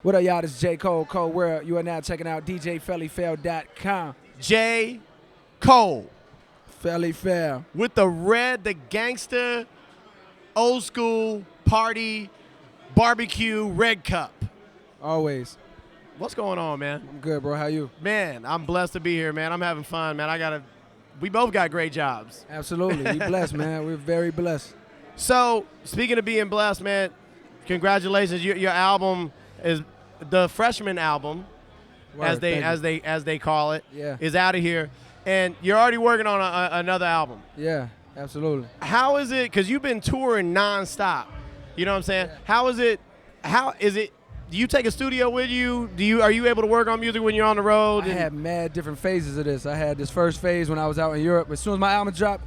What up, y'all? This is J. Cole, Cole World. You are now checking out DJFelliFel.com. J. Cole. Felli Fel. With the gangster, old school, party, barbecue, red cup. Always. What's going on, man? I'm good, bro. How you? Man, I'm blessed to be here, man. I'm having fun, man. We both got great jobs. Absolutely. We blessed, man. We're very blessed. So, speaking of being blessed, man, congratulations. Your album is the freshman album, Word, as they call it, Yeah. is out of here, and you're already working on another album. Yeah, absolutely. How is it? Because you've been touring nonstop. You know what I'm saying? Yeah. How is it? Do you take a studio with you? Are you able to work on music when you're on the road? I had mad different phases of this. I had this first phase when I was out in Europe. As soon as my album dropped,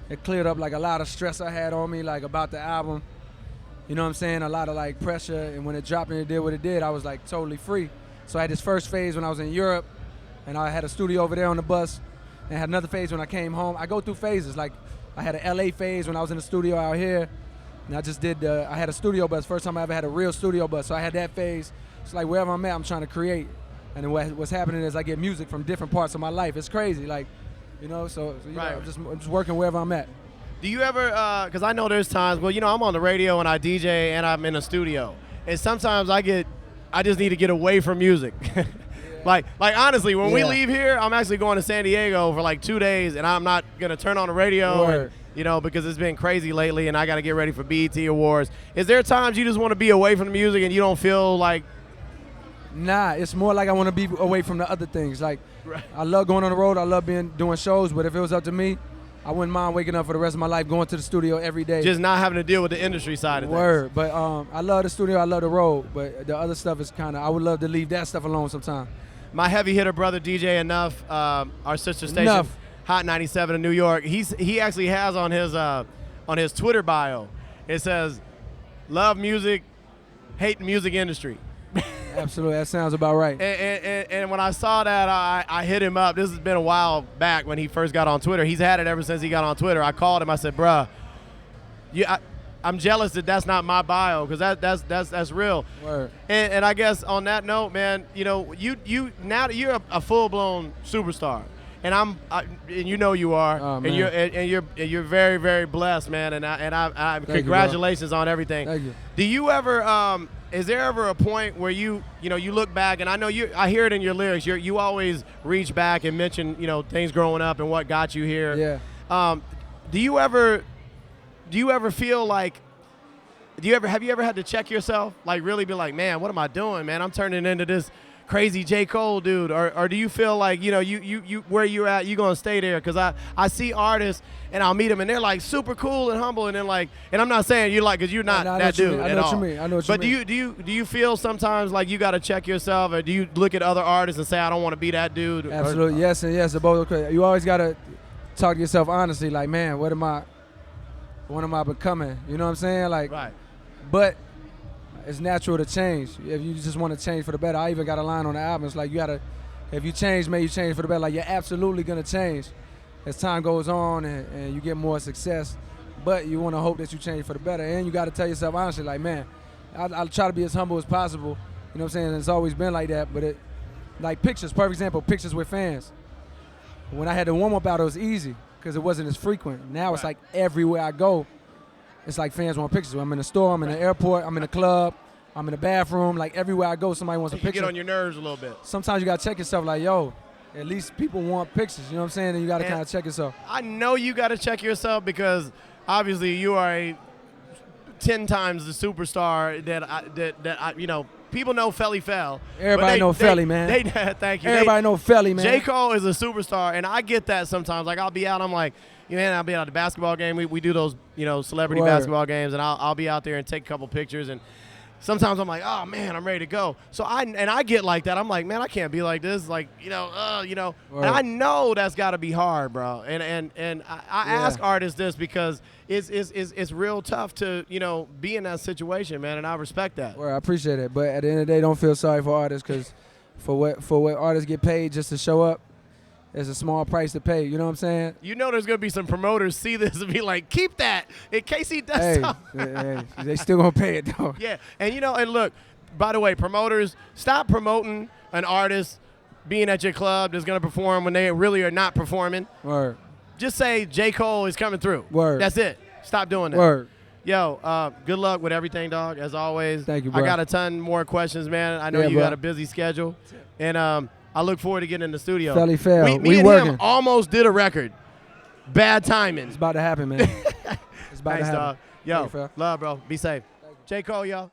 it cleared up like a lot of stress I had on me, like about the album. You know what I'm saying? A lot of like pressure, and when it dropped and it did what it did, I was like totally free. So I had this first phase when I was in Europe, and I had a studio over there on the bus, and I had another phase when I came home. I go through phases. Like I had an LA phase when I was in the studio out here, and I just did. I had a studio bus. First time I ever had a real studio bus. So I had that phase. It's like wherever I'm at, I'm trying to create. And then what's happening is I get music from different parts of my life. It's crazy, like, you know. So you Right. know, I'm just working wherever I'm at. Do you ever? Because I know there's times. Well, you know, I'm on the radio and I DJ and I'm in the studio, and sometimes I just need to get away from music. Like honestly, when we Yeah. leave here, I'm actually going to San Diego for like 2 days, and I'm not gonna turn on the radio. Word. And, you know, because it's been crazy lately, and I got to get ready for BET Awards. Is there times you just want to be away from the music and you don't feel like? Nah, it's more like I want to be away from the other things. Like, Right. I love going on the road. I love doing shows. But if it was up to me, I wouldn't mind waking up for the rest of my life going to the studio every day. Just not having to deal with the industry side of things. Word. But I love the studio. I love the road. But the other stuff is kind of, I would love to leave that stuff alone sometime. My heavy hitter brother DJ Enough, our sister station, Enough. Hot 97 in New York. He actually has on his Twitter bio, it says, "Love music, hate the music industry." Absolutely. That sounds about right. And when I saw that, I hit him up. This has been a while back when he first got on Twitter. He's had it ever since he got on Twitter. I called him. I said, "Bruh, I'm jealous that that's not my bio, because that's real." Word. And I guess on that note, man, you know, you now that you're a full blown superstar, and and you know you are, Oh, and man. you're very, very blessed, man. And I Thank you, congratulations on everything. Thank you. Do you ever? Is there ever a point where you look back, and I know I hear it in your lyrics. You always reach back and mention things growing up and what got you here. Yeah. Do you ever feel like? Have you ever had to check yourself, like really be like, man, what am I doing, man? I'm turning into this crazy J. Cole dude, or do you feel like you where you're at, you're gonna stay there? Because I see artists and I'll meet them and they're like super cool and humble, and then and I'm not saying you're like, because you're not that dude I at know all. what you mean. I know what you mean. But do you feel sometimes like you got to check yourself, or do you look at other artists and say, I don't want to be that dude? Absolutely. Yes and yes. They're both okay. You always got to talk to yourself honestly, like, man, what am I becoming? You know what I'm saying? Like, Right. but it's natural to change. If you just want to change for the better, I even got a line on the album. It's like, if you change, may you change for the better. Like, you're absolutely gonna change as time goes on and you get more success. But you want to hope that you change for the better, and you got to tell yourself honestly, like, man, I'll try to be as humble as possible. You know what I'm saying? It's always been like that. But like pictures, perfect example, pictures with fans. When I had the warm up out, it was easy because it wasn't as frequent. Now it's Right. like everywhere I go, it's like fans want pictures. I'm in the store, I'm in the airport, I'm in the club, I'm in the bathroom. Like everywhere I go, somebody wants a You picture. get on your nerves a little bit. Sometimes you gotta check yourself, like, yo, at least people want pictures. You know what I'm saying? And you gotta And- kind of check yourself. I know you got to check yourself, because obviously you are 10 times the superstar that I people know Felli Fel. Everybody know Felli, man. Thank you. Everybody know Felli, man. J. Cole is a superstar, and I get that sometimes. Like, I'll be out, I'm like, man, I'll be out at the basketball game. We do those, celebrity Word. basketball games, and I'll be out there and take a couple pictures, and sometimes I'm like, oh man, I'm ready to go. So I get like that. I'm like, man, I can't be like this. Like, And I know that's got to be hard, bro. And I ask artists this because it's real tough to be in that situation, man. And I respect that. Well, I appreciate it, but at the end of the day, don't feel sorry for artists, because for what artists get paid just to show up, it's a small price to pay. You know what I'm saying? You know, there's gonna be some promoters see this and be like, keep that in case he does Hey, something. they still gonna pay it though. Yeah, and and look, by the way, promoters, stop promoting an artist being at your club that's going to perform when they really are not performing. Word. Just say J. Cole is coming through. Word. That's it. Stop doing that. Word. Yo, good luck with everything, dog, as always. Thank you, bro. I got a ton more questions, man. I know Yeah, you bro. got a busy schedule. And I look forward to getting in the studio. Felli Fel. Me We and working. him almost did a record. Bad timing. It's about to happen, man. It's about Thanks, to happen. dog. Yo, Thank you, Fel. love, bro. Be safe. J. Cole, y'all.